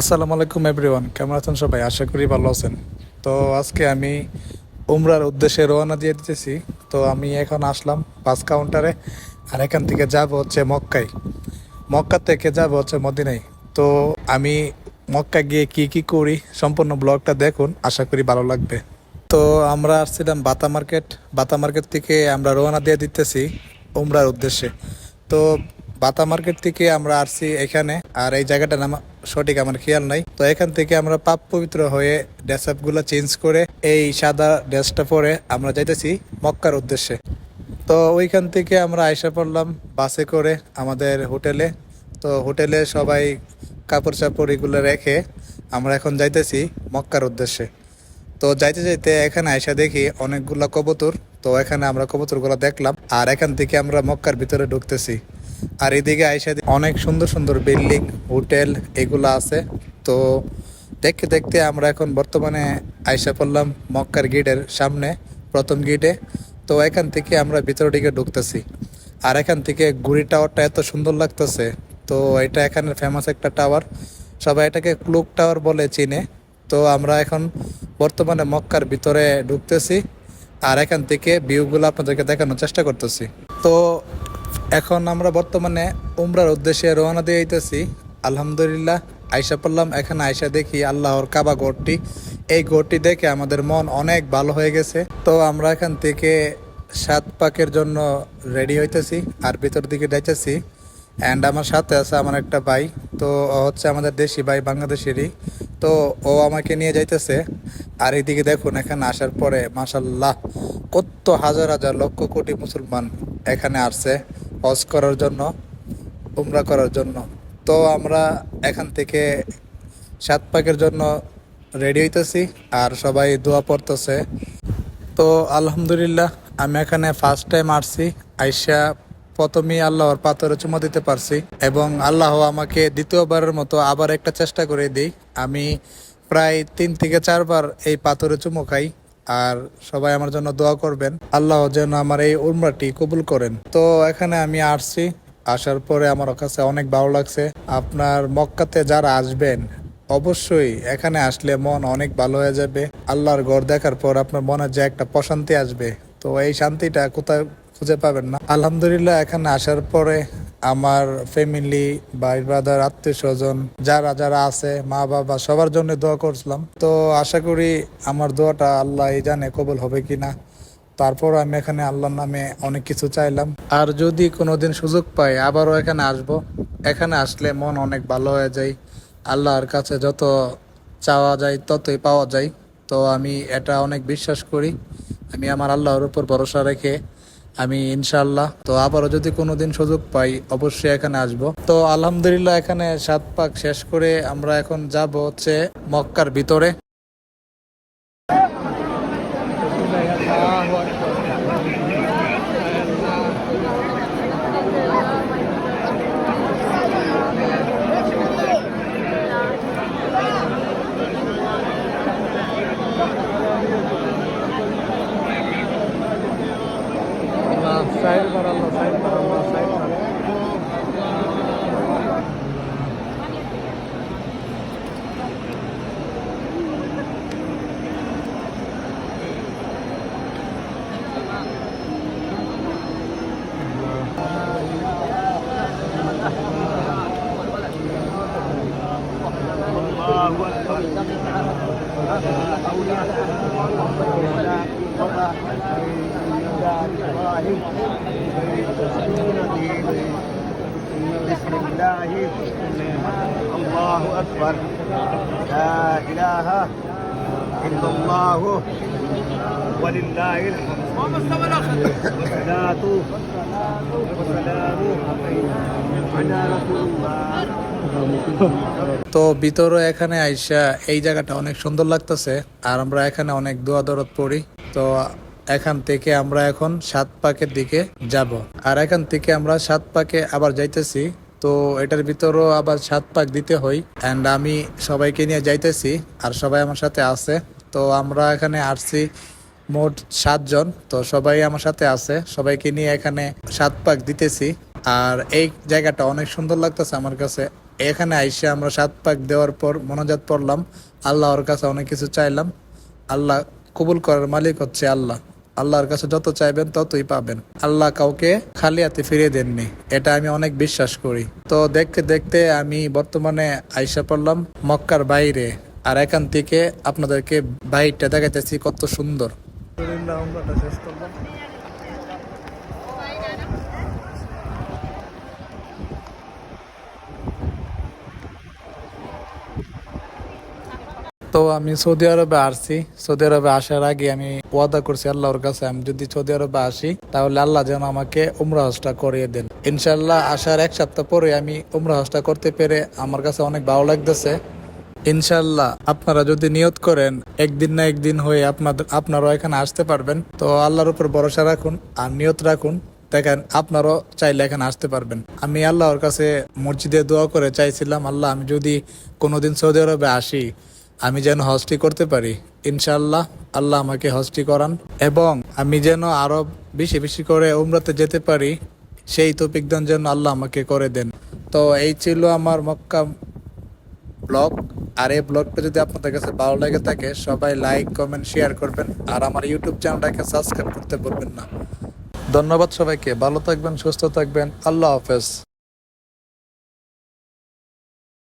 আসসালামু আলাইকুম এভরিওয়ান, কেমন আছেন সবাই? আশা করি ভালো আছেন। তো আজকে আমি উমরার উদ্দেশ্যে রওনা দিয়ে দিতেছি। তো আমি এখন আসলাম বাস কাউন্টারে, আর এখান থেকে যাব হচ্ছে মক্কায়। মক্কা থেকে যাব হচ্ছে মদিনায়। তো আমি মক্কা গিয়ে কি কি করি সম্পূর্ণ ব্লগটা দেখুন, আশা করি ভালো লাগবে। তো আমরা আসছিলাম বাতা মার্কেট। বাতা মার্কেট থেকে আমরা রওনা দিয়ে দিতেছি উমরার উদ্দেশ্যে। তো বাতা মার্কেট থেকে আমরা আসছি এখানে, আর এই জায়গাটার নাম সঠিক আমার খেয়াল নাই। তো এখান থেকে আমরা পাপ পবিত্র হয়ে ড্রেস আপ গুলা চেঞ্জ করে এই সাদা ড্রেসটা পরে আমরা যাইতেছি মক্কার উদ্দেশ্যে। তো ওইখান থেকে আমরা আয়সা পড়লাম বাসে করে আমাদের হোটেলে। তো হোটেলে সবাই কাপড় চাপড় এগুলো রেখে আমরা এখন যাইতেছি মক্কার উদ্দেশ্যে। তো যাইতে যাইতে এখানে আয়সা দেখি অনেকগুলা কবুতর। তো এখানে আমরা কবুতরগুলো দেখলাম, আর এখান থেকে আমরা মক্কার ভিতরে ঢুকতেছি। আর এদিকে আয়সা অনেক সুন্দর সুন্দর বিল্ডিং, হোটেল এগুলো আছে। তো দেখতে দেখতে আমরা এখন বর্তমানে আয়সা পড়লাম মক্কার গেটের সামনে, প্রথম গেটে। তো এখান থেকে আমরা ভিতরের দিকে ঢুকতেছি। আর এখান থেকে ঘুড়ি টাওয়ারটা এত সুন্দর লাগতেছে। তো এটা এখানে ফেমাস একটা টাওয়ার, সবাই এটাকে ক্লুক টাওয়ার বলে চিনে। তো আমরা এখন বর্তমানে মক্কার ভিতরে ঢুকতেছি, আর এখান থেকে ভিউগুলো আপনাদেরকে দেখানোর চেষ্টা করতেছি। তো এখন আমরা বর্তমানে উমরার উদ্দেশ্যে রওনা দিয়ে আইতেছি। আলহামদুলিল্লাহ আয়সা পড়লাম এখানে। আয়সা দেখি আল্লাহর কাবা ঘরটি, এই ঘরটি দেখে আমাদের মন অনেক ভালো হয়ে গেছে। তো আমরা এখান থেকে 7 পাকের জন্য রেডি হইতেছি আর ভিতর দিকে যাইতেছি। অ্যান্ড আমার সাথে আছে আমার একটা ভাই। তো ও হচ্ছে আমাদের দেশি ভাই, বাংলাদেশেরই। তো ও আমাকে নিয়ে যাইতেছে। আর এইদিকে দেখুন এখানে আসার পরে মাশাল্লাহ কত হাজার হাজার লক্ষ কোটি মুসলমান এখানে আসছে হজ করার জন্য, উমরা করার জন্য। তো আমরা এখান থেকে 7 পাকের জন্য রেডি হইতেছি, আর সবাই দোয়া পড়তেছে। তো আলহামদুলিল্লাহ আমি এখানে ফার্স্ট টাইম আসছি। আইসা প্রথমেই আল্লাহর পাথরে চুমা দিতে পারছি, এবং আল্লাহ আমাকে দ্বিতীয়বারের মতো আবার একটা চেষ্টা করে দিই। আমি প্রায় 3 থেকে 4 বার এই পাথরে চুমো খাই। আর সবাই আমার জন্য দোয়া করবেন, আল্লাহ যেন আমার এই উমরাটি কবুল করেন। তো এখানে আমি আসছি, আসার পরে আমার কাছে অনেক ভালো লাগছে। আপনার মক্কাতে যারা আসবেন অবশ্যই এখানে আসলে মন অনেক ভালো হয়ে যাবে। আল্লাহর ঘর দেখার পর আপনার মনে যে একটা প্রশান্তি আসবে, তো এই শান্তিটা কোথায় খুঁজে পাবেন না। আলহামদুলিল্লাহ এখানে আসার পরে আমার ফ্যামিলি, ভাই ব্রাদার, আত্মীয় স্বজন যারা যারা আছে, মা বাবা, সবার জন্য দোয়া করছিলাম। তো আশা করি আমার দোয়াটা আল্লাহ জানে কবুল হবে কিনা। তারপর আমি এখানে আল্লাহর নামে অনেক কিছু চাইলাম। আর যদি কোনোদিন সুযোগ পাই আবারও এখানে আসব। এখানে আসলে মন অনেক ভালো হয়ে যায়। আল্লাহর কাছে যত চাওয়া যায় ততই পাওয়া যায়। তো আমি এটা অনেক বিশ্বাস করি। আমি আমার আল্লাহর উপর ভরসা রেখে আমি ইনশাআল্লাহ তো আবারও যদি কোনোদিন সুযোগ পাই অবশ্যই এখানে আসব। তো আলহামদুলিল্লাহ এখানে 7 পাক শেষ করে আমরা এখন যাব হচ্ছে মক্কার ভিতরে। সাইড বাড়ালো, সাইড বাড়ালো, সাইড বাড়ালো। بسم الله الله أكبر لا إله إلا الله ولله الحمد والصلاة والسلام على رسول الله। তো ভিতরে এখানে আইসা এই জায়গাটা অনেক সুন্দর লাগতেছে, আর আমরা এখানে অনেক দোয়া দরদ পড়ি। তো এখান থেকে আমরা এখন 7 পাকের দিকে যাব, আর এখান থেকে আমরা 7 পাকে আবার যাইতেছি। তো এটার ভিতরেও আবার 7 পাক দিতে হয়, অ্যান্ড আমি সবাইকে নিয়ে যাইতেছি, আর সবাই আমার সাথে আছে। তো আমরা এখানে আসছি মোট 7 জন। তো সবাই আমার সাথে আছে, সবাইকে নিয়ে এখানে 7 পাক দিতেছি। আর এই জায়গাটা অনেক সুন্দর লাগতেছে আমার কাছে। এখানে আইসে আমরা 7 পাক দেওয়ার পর মোনাজাত পড়লাম, আল্লাহর কাছে অনেক কিছু চাইলাম। আল্লাহ কবুল করার মালিক হচ্ছে আল্লাহ। আল্লাহর কাছে যত চাইবেন ততই পাবেন। আল্লাহ কাউকে খালি হাতে ফিরিয়ে দেননি, এটা আমি অনেক বিশ্বাস করি। তো দেখতে দেখতে আমি বর্তমানে আইসা পড়লাম মক্কার বাইরে, আর এখান থেকে আপনাদেরকে বাইরটা দেখাইতেছি কত সুন্দর। শেষ করলাম। তো আমি সৌদি আরবে আসছি। সৌদি আরবে আসার আগে আমি ওয়াদা করছি আল্লাহর কাছে, আমি যদি সৌদি আরবে আসি তাহলে আল্লাহ যেন আমাকে উমরা হজটা করিয়ে দেন। ইনশাল্লাহ আসার 1 সপ্তাহ পরে আমি উমরা হজটা করতে পেরে আমার কাছে অনেক ভালো লাগতেছে। ইনশাল্লাহ আপনারা যদি নিয়ত করেন একদিন না একদিন হয়ে আপনারাও এখানে আসতে পারবেন। তো আল্লাহর উপর ভরসা রাখুন আর নিয়ত রাখুন, দেখেন আপনারও চাইলে এখানে আসতে পারবেন। আমি আল্লাহর কাছে মসজিদে দোয়া করে চাইছিলাম, আল্লাহ আমি যদি কোনোদিন সৌদি আরবে আসি আমি যেন হজটি করতে পারি। ইনশাআল্লাহ আল্লাহ আমাকে হজটি করান এবং আমি যেন আরো বেশি বেশি করে উমরাতে যেতে পারি, সেই তৌফিক দান যেন আল্লাহ আমাকে করে দেন। তো এই ছিল আমার মক্কা ব্লগ। আর এই ব্লগটা যদি আপনাদের কাছে ভালো লেগে থাকে সবাই লাইক কমেন্ট শেয়ার করবেন, আর আমার ইউটিউব চ্যানেলটাকে সাবস্ক্রাইব করতে ভুলবেন না। ধন্যবাদ সবাইকে, ভালো থাকবেন, সুস্থ থাকবেন, আল্লাহ হাফেজ।